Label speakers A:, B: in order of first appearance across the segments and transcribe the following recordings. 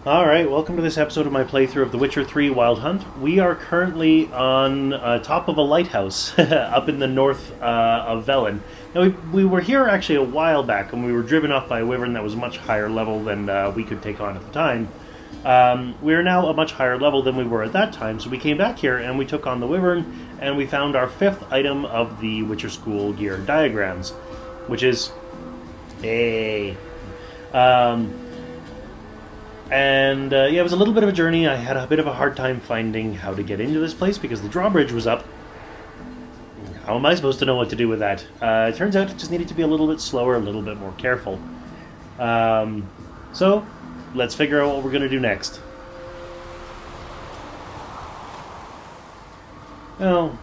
A: Alright, welcome to this episode of my playthrough of The Witcher 3 Wild Hunt. We are currently on top of a lighthouse up in the north of Belem. Now, we were here actually a while back, and we were driven off by a wyvern that was a much higher level than we could take on at the time. We are now a much higher level than we were at that time, so we came back here and we took on the wyvern, and we found our fifth item of the Witcher School gear diagrams, which is a... yeah, it was a little bit of a journey. I had a bit of a hard time finding how to get into this place because the drawbridge was up. How am I supposed to know what to do with that? It turns out it just needed to be a little bit slower, a little bit more careful. So, let's figure out what we're going to do next. Well,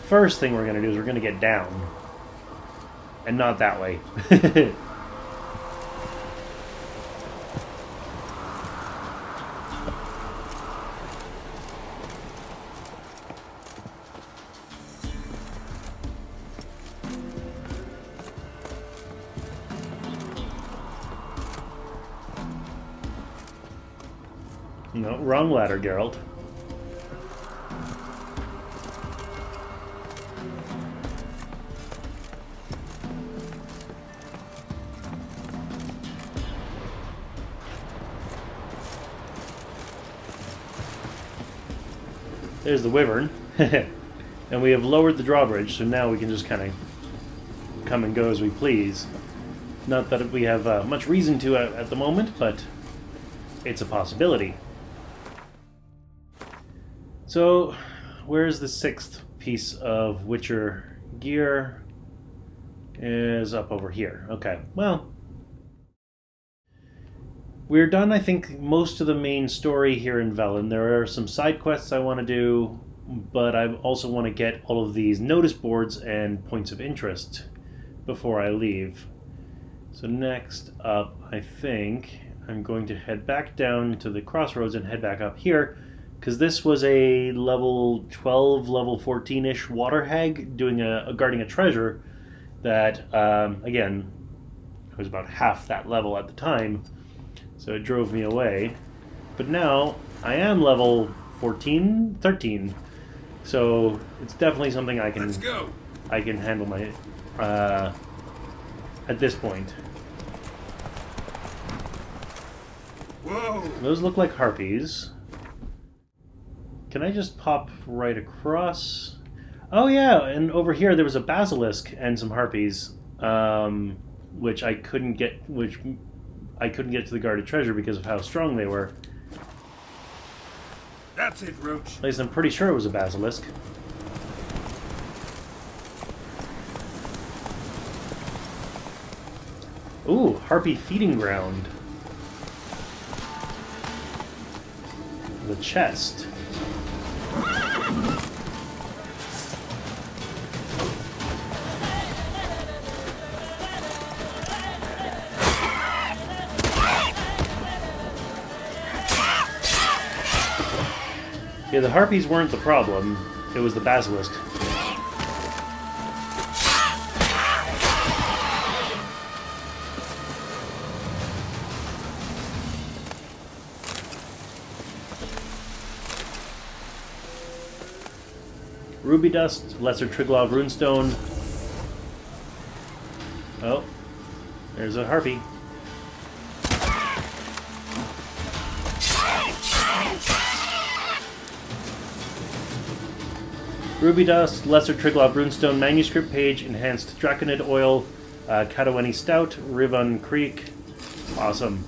A: first thing we're going to do is we're going to get down. And not that way. No, wrong ladder, Geralt. There's the wyvern. And we have lowered the drawbridge, so now we can just kind of come and go as we please. Not that we have much reason to at the moment, but it's a possibility. So, where's the sixth piece of Witcher gear? Is up over here. Okay, well, we're done, I think, most of the main story here in Belem. There are some side quests I want to do, but I also want to get all of these notice boards and points of interest before I leave. So next up, I think I'm going to head back down to the crossroads and head back up here, because this was a level 12, level 14-ish water hag doing guarding a treasure that, again, I was about half that level at the time, so it drove me away. But now I am level 14, 13, so it's definitely something I can handle my at this point.
B: Whoa!
A: Those look like harpies. Can I just pop right across? Oh yeah, and over here there was a basilisk and some harpies, which I couldn't get to the guarded treasure because of how strong they were.
B: That's it, Roach.
A: At least I'm pretty sure it was a basilisk. Ooh, harpy feeding ground. The chest. Yeah, the harpies weren't the problem. It was the basilisk. Ruby dust, lesser Triglav runestone. Oh, there's a harpy. Ruby dust, lesser Triglav runestone, manuscript page, enhanced draconid oil, Kataweni stout, Rivon Creek. Awesome.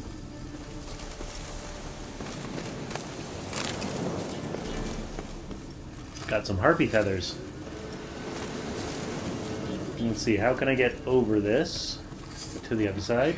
A: Got some harpy feathers. Let's see, how can I get over this to the other side?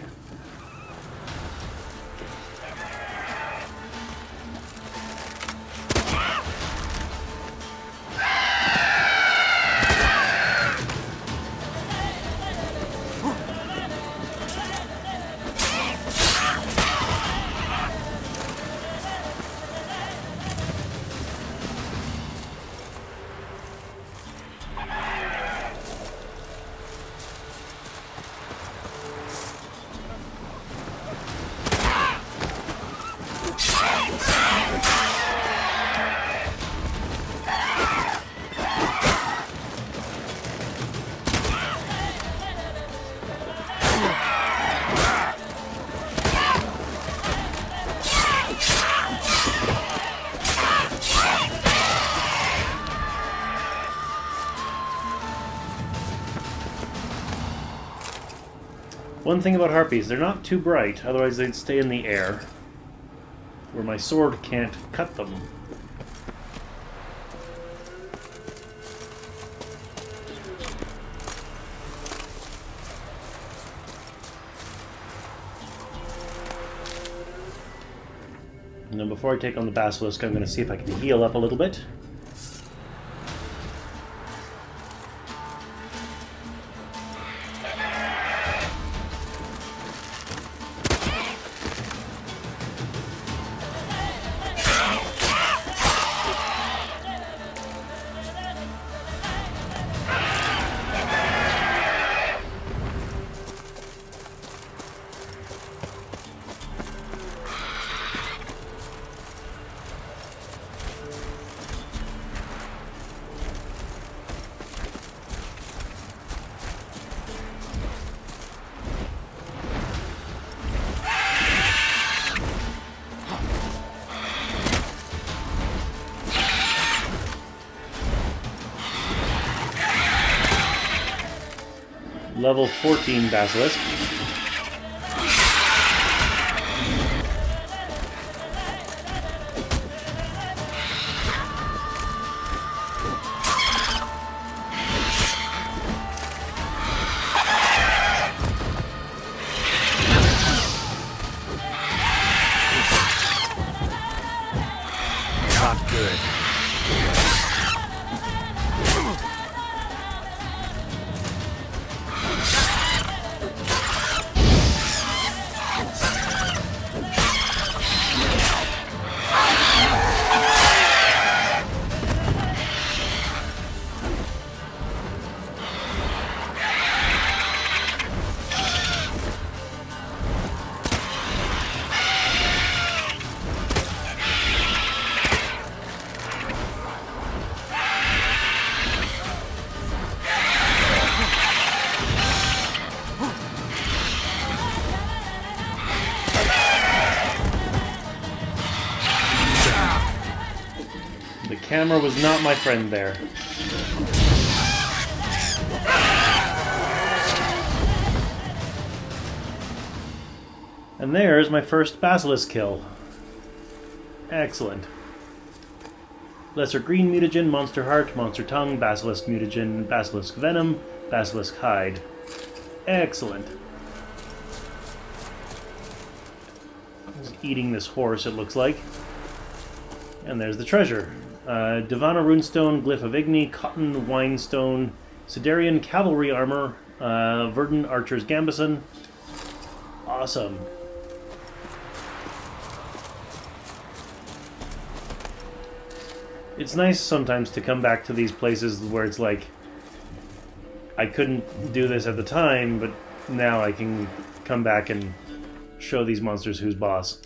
A: One thing about harpies, they're not too bright, otherwise they'd stay in the air, where my sword can't cut them. Now before I take on the basilisk, I'm going to see if I can heal up a little bit. Level 14 basilisk.
B: Not good.
A: The camera was not my friend there. And there's my first basilisk kill. Excellent. Lesser green mutagen, monster heart, monster tongue, basilisk mutagen, basilisk venom, basilisk hide. Excellent. He's eating this horse, it looks like. And there's the treasure. Divana runestone, glyph of Igni, cotton winestone, Sidarian cavalry armor, Verdant archer's gambeson. Awesome. It's nice sometimes to come back to these places where it's like, I couldn't do this at the time, but now I can come back and show these monsters who's boss.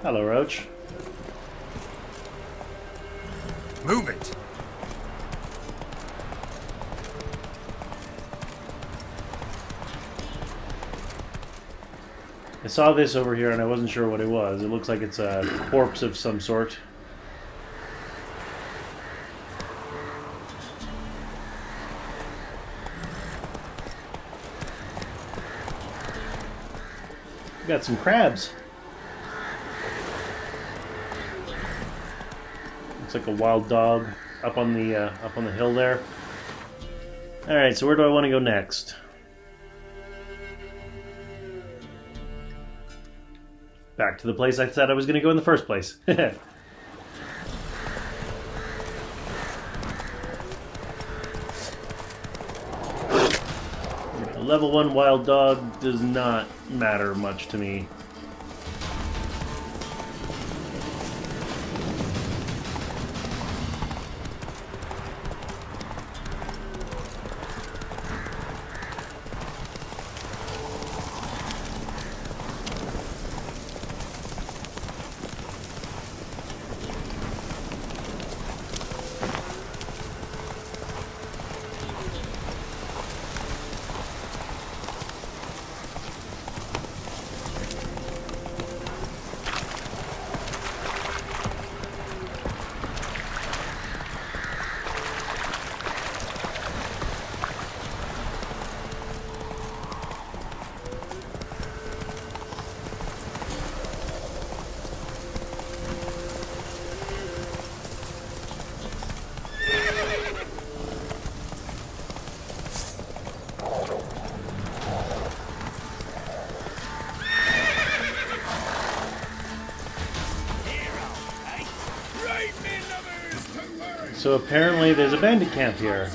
A: Hello, Roach.
B: Move it.
A: I saw this over here and I wasn't sure what it was. It looks like it's a corpse of some sort. Got some crabs. Looks like a wild dog up on the hill there. All right, so where do I want to go next? Back to the place I said I was going to go in the first place. A level 1 wild dog does not matter much to me. So apparently there's a bandit camp here.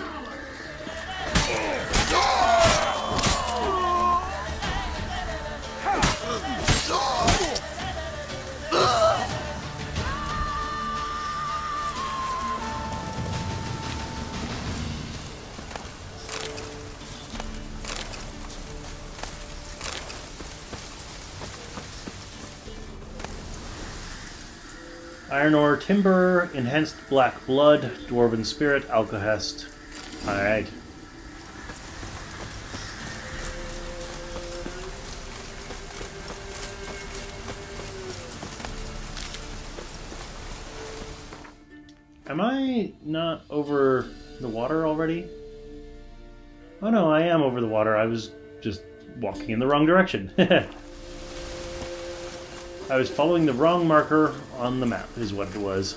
A: Iron ore, timber, enhanced black blood, dwarven spirit, alcohest. Alright. Am I not over the water already? Oh no, I am over the water. I was just walking in the wrong direction. I was following the wrong marker on the map, is what it was.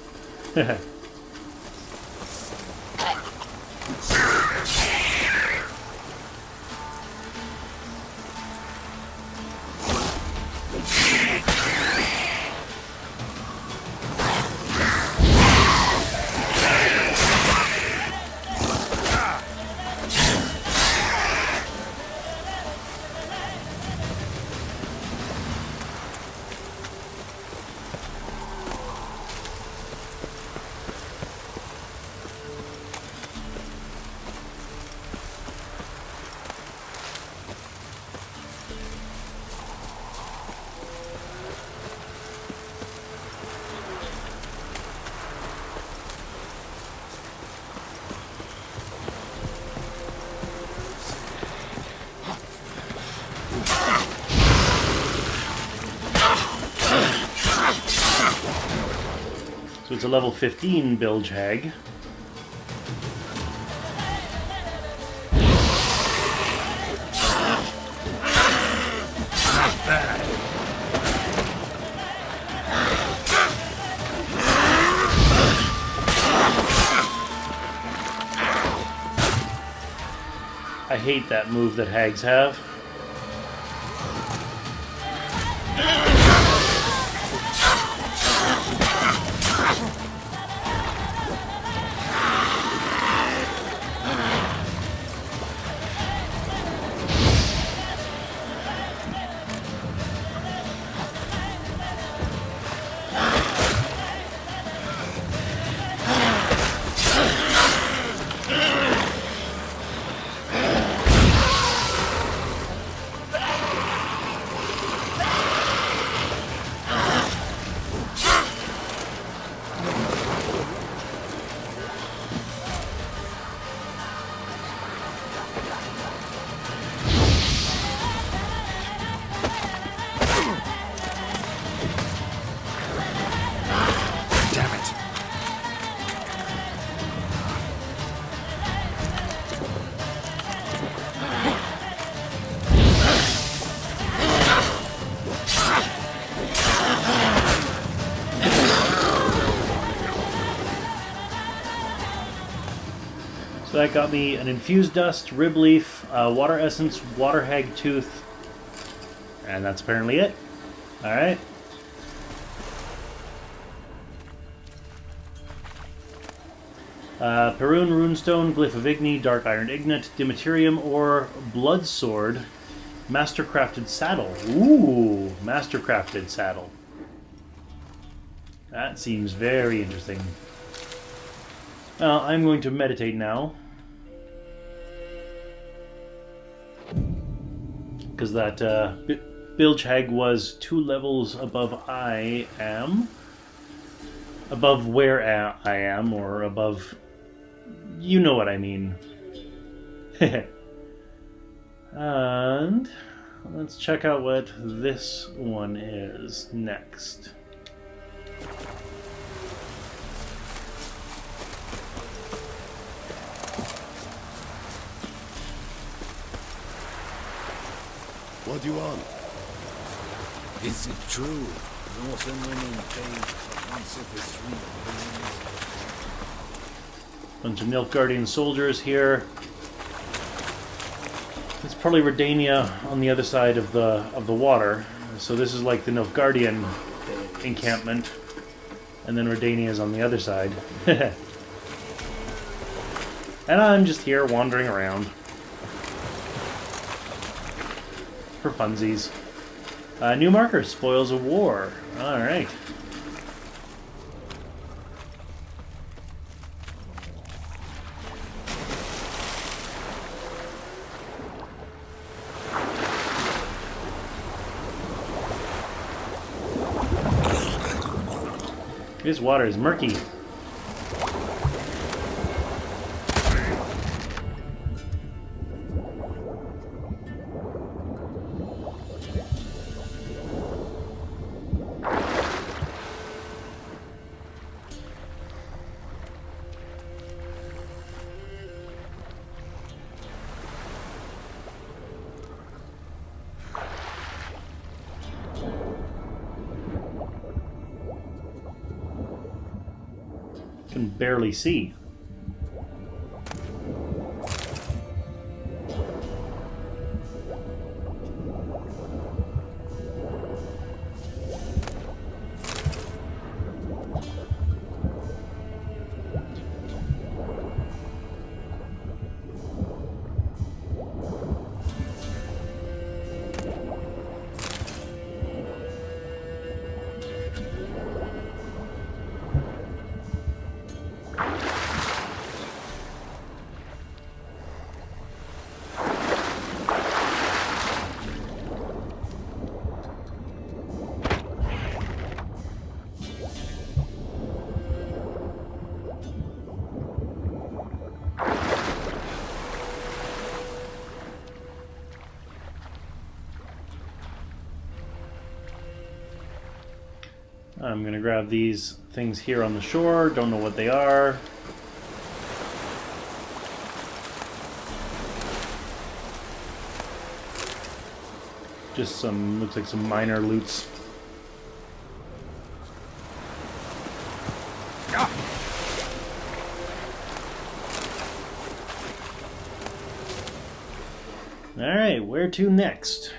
A: So it's a level 15 bilge hag.
B: Not bad.
A: I hate that move that hags have. So that got me an infused dust, rib leaf, water essence, water hag tooth, and that's apparently it. Alright. Perun runestone, glyph of igni, dark iron ignite, dimaterium ore, blood sword, mastercrafted saddle. Ooh, mastercrafted saddle. That seems very interesting. I'm going to meditate now. Because that bilge hag was 2 levels above I am. Above where I am, or above... You know what I mean. And let's check out what this one is next.
C: What do you want?
B: Is it true? Northern women paid once every 3 years.
A: Bunch of Nilfgaardian soldiers here. It's probably Redania on the other side of the water. So this is like the Nilfgaardian encampment, and then Redania is on the other side. And I'm just here wandering around. For funsies. New marker, Spoils of War. Alright. This water is murky. Can barely see. I'm gonna grab these things here on the shore. Don't know what they are. Just some, looks like some minor loots. Alright, where to next?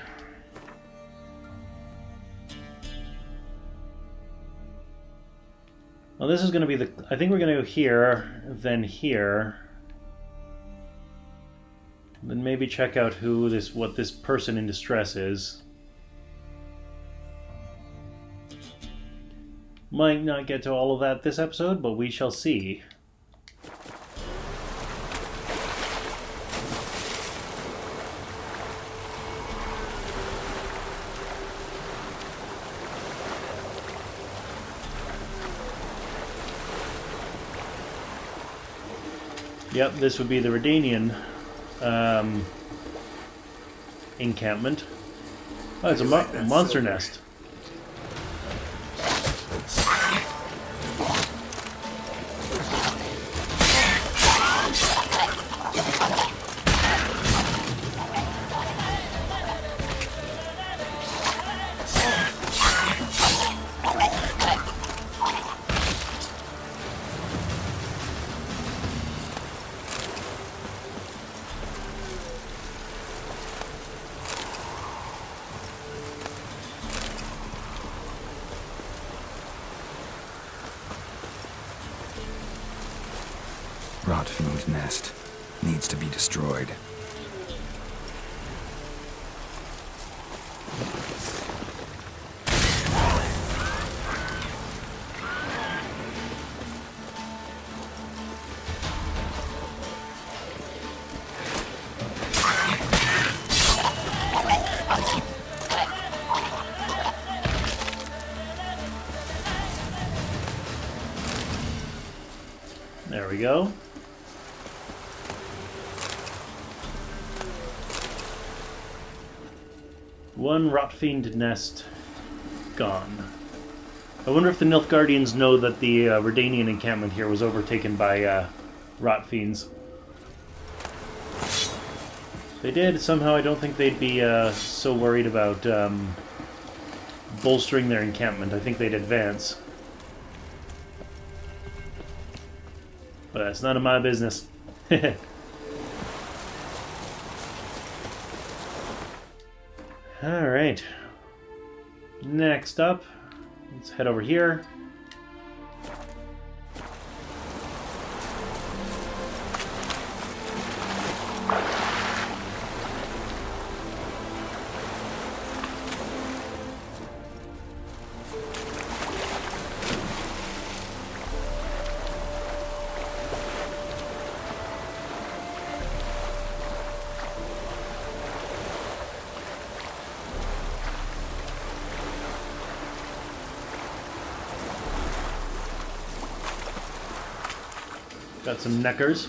A: Well, this is going to be the... I think we're going to go here, then here. Then maybe check out who this... what this person in distress is. Might not get to all of that this episode, but we shall see. Yep, this would be the Redanian encampment. Oh, it's a monster nest.
D: Rotfiend nest needs to be destroyed.
A: There we go. One Rotfiend nest gone. I wonder if the Nilfgaardians know that the Redanian encampment here was overtaken by Rotfiends. If they did, somehow I don't think they'd be so worried about bolstering their encampment. I think they'd advance. But that's none of my business. Alright. Next up, let's head over here. Got some neckers.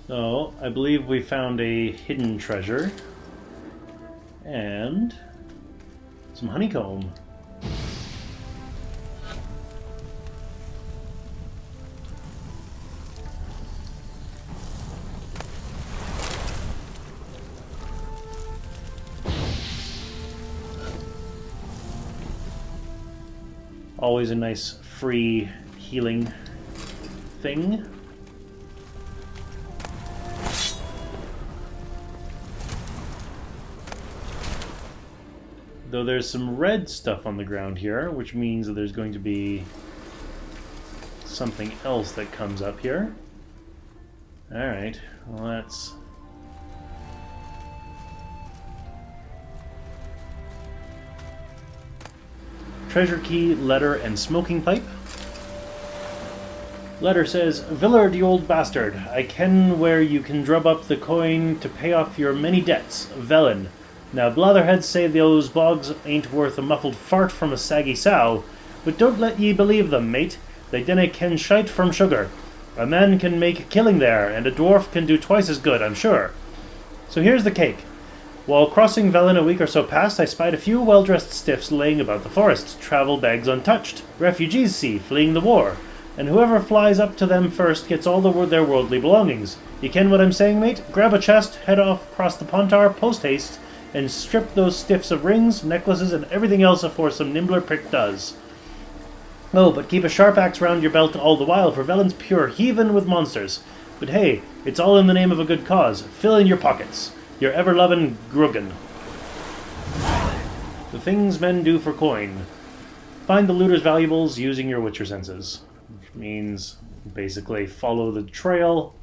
A: So, I believe we found a hidden treasure. And some honeycomb. Always a nice free healing thing. Though there's some red stuff on the ground here, which means that there's going to be something else that comes up here. Alright, well that's... Treasure key, letter, and smoking pipe. Letter says, Villard, you old bastard, I ken where you can drub up the coin to pay off your many debts. Velen. Now, blatherheads say those bogs ain't worth a muffled fart from a saggy sow, but don't let ye believe them, mate. They dinna ken shite from sugar. A man can make a killing there, and a dwarf can do twice as good, I'm sure. So here's the cake. While crossing Velen a week or so past, I spied a few well-dressed stiffs laying about the forest, travel bags untouched. Refugees, see, fleeing the war. And whoever flies up to them first gets all their worldly belongings. You ken what I'm saying, mate? Grab a chest, head off across the Pontar, post-haste, and strip those stiffs of rings, necklaces, and everything else afore some nimbler prick does. Oh, but keep a sharp axe round your belt all the while, for Velen's pure heathen with monsters. But hey, it's all in the name of a good cause. Fill in your pockets. Your ever-loving Gruggen. The things men do for coin. Find the looter's valuables using your Witcher senses. Which means, basically, follow the trail.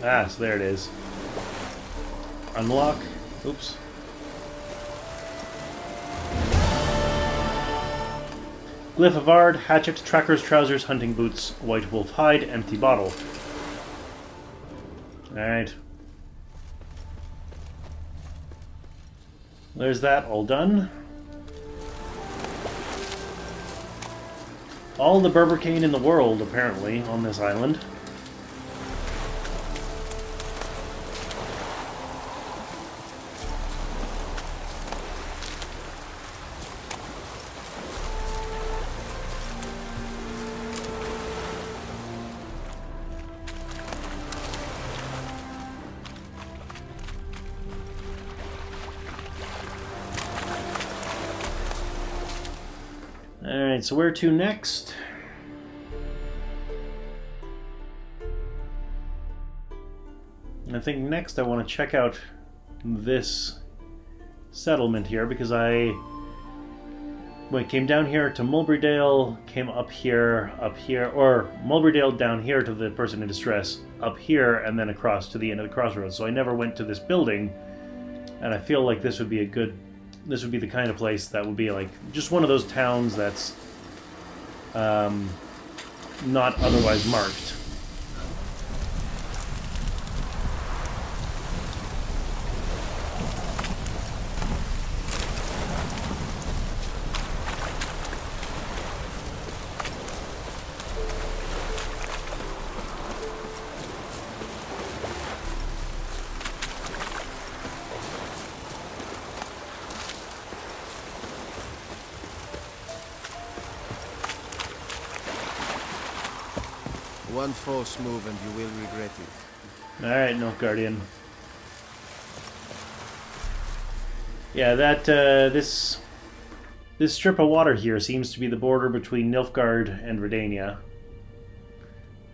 A: Ah, so there it is. Unlock. Oops. Glyph of Ard, hatchet, tracker's trousers, hunting boots, white wolf hide, empty bottle. Alright. There's that, all done. All the berbercane in the world, apparently, on this island. Alright, so where to next? I think next I want to check out this settlement here, because I came down here to Mulberrydale, came up here, or Mulberrydale down here to the person in distress, up here, and then across to the end of the crossroads. So I never went to this building, and I feel like this would be the kind of place that would be like just one of those towns that's not otherwise marked.
E: One false move and you will regret it.
A: Alright, Nilfgaardian. Yeah, this strip of water here seems to be the border between Nilfgaard and Redania.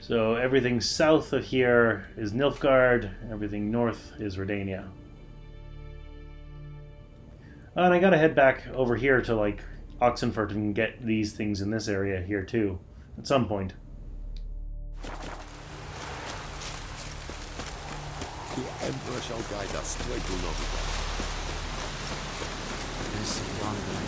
A: So everything south of here is Nilfgaard, everything north is Redania. Oh, and I gotta head back over here to, like, Oxenfurt and get these things in this area here, too. At some point.
C: The Emperor shall guide us straight to Nudity.
B: This is wandering.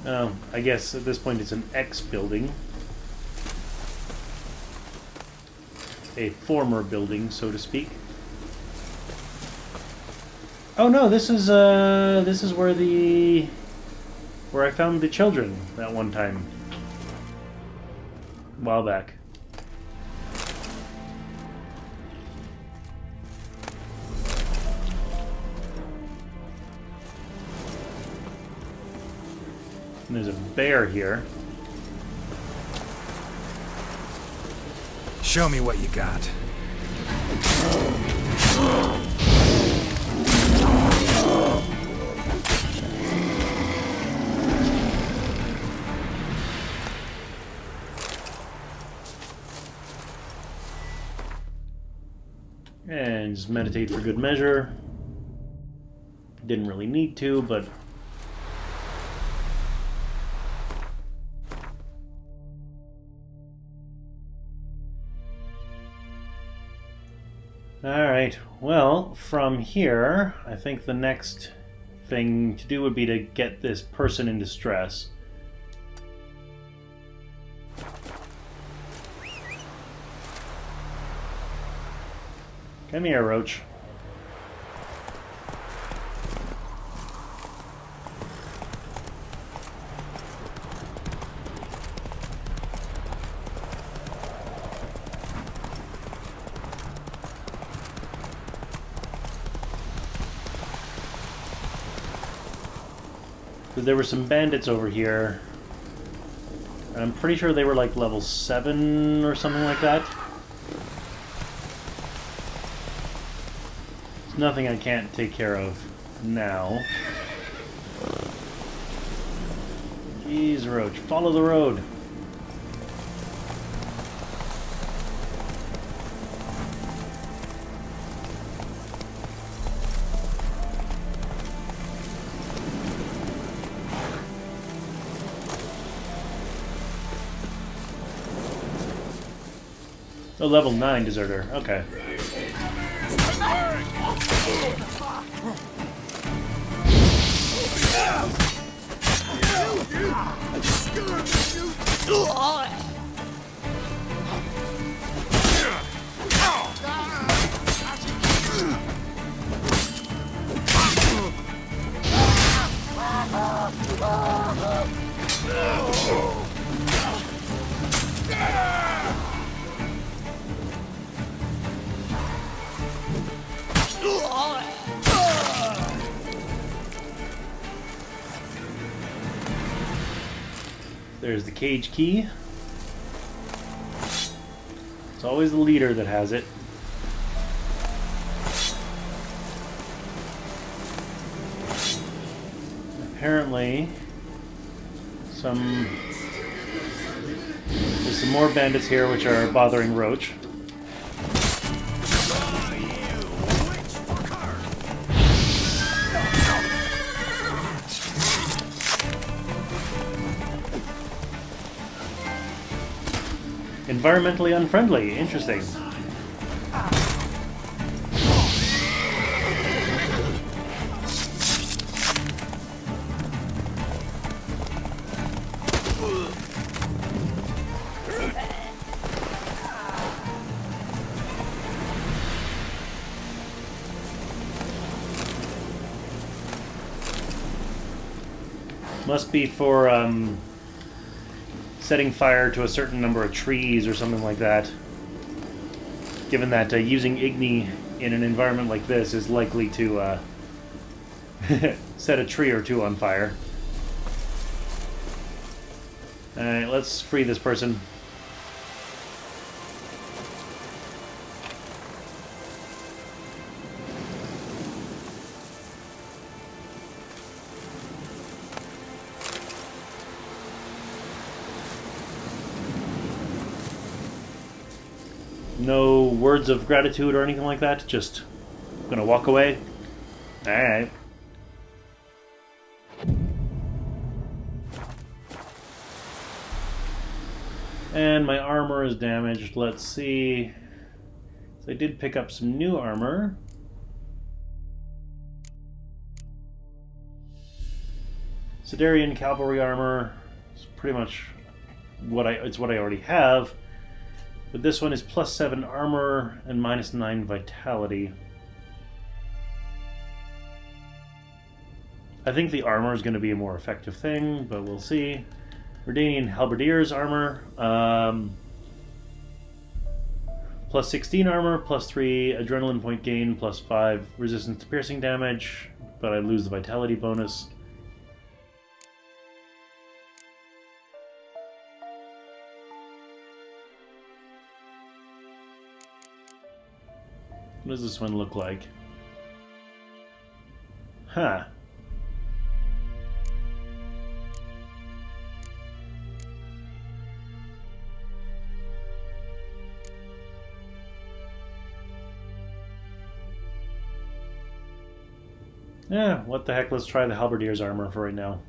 A: Oh, I guess at this point it's an X building. A former building, so to speak. Oh no, this is where I found the children that one time. A while back. And there's a bear here.
D: Show me what you got.
A: And just meditate for good measure. Didn't really need to, but... Alright, well, from here, I think the next thing to do would be to get this person in distress. Come here, Roach. There were some bandits over here. I'm pretty sure they were like level 7 or something like that. There's nothing I can't take care of now. Jeez, Roach, follow the road. Oh, level 9 deserter. Okay. There's the cage key. It's always the leader that has it. Apparently, there's some more bandits here which are bothering Roach. Environmentally unfriendly. Interesting. Must be for setting fire to a certain number of trees or something like that. Given that using Igni in an environment like this is likely to set a tree or two on fire. Alright, let's free this person. No words of gratitude or anything like that? Just gonna walk away? Alright. And my armor is damaged. Let's see. So I did pick up some new armor. Sidarian cavalry armor. It's pretty much what I already have. But this one is +7 armor and -9 vitality. I think the armor is going to be a more effective thing, but we'll see. Redanian Halberdier's armor. +16 armor, +3 adrenaline point gain, +5 resistance to piercing damage, but I lose the vitality bonus. What does this one look like? Huh. Yeah, what the heck, let's try the Halberdier's armor for right now.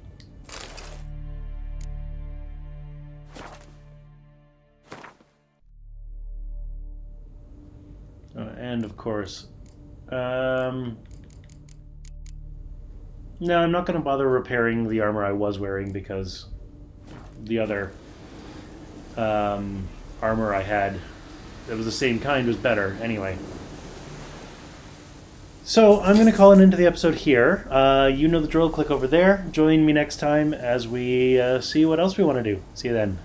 A: And of course, no, I'm not going to bother repairing the armor I was wearing because the other armor I had that was the same kind was better anyway. So I'm going to call it into the episode here. You know the drill. Click over there. Join me next time as we see what else we want to do. See you then.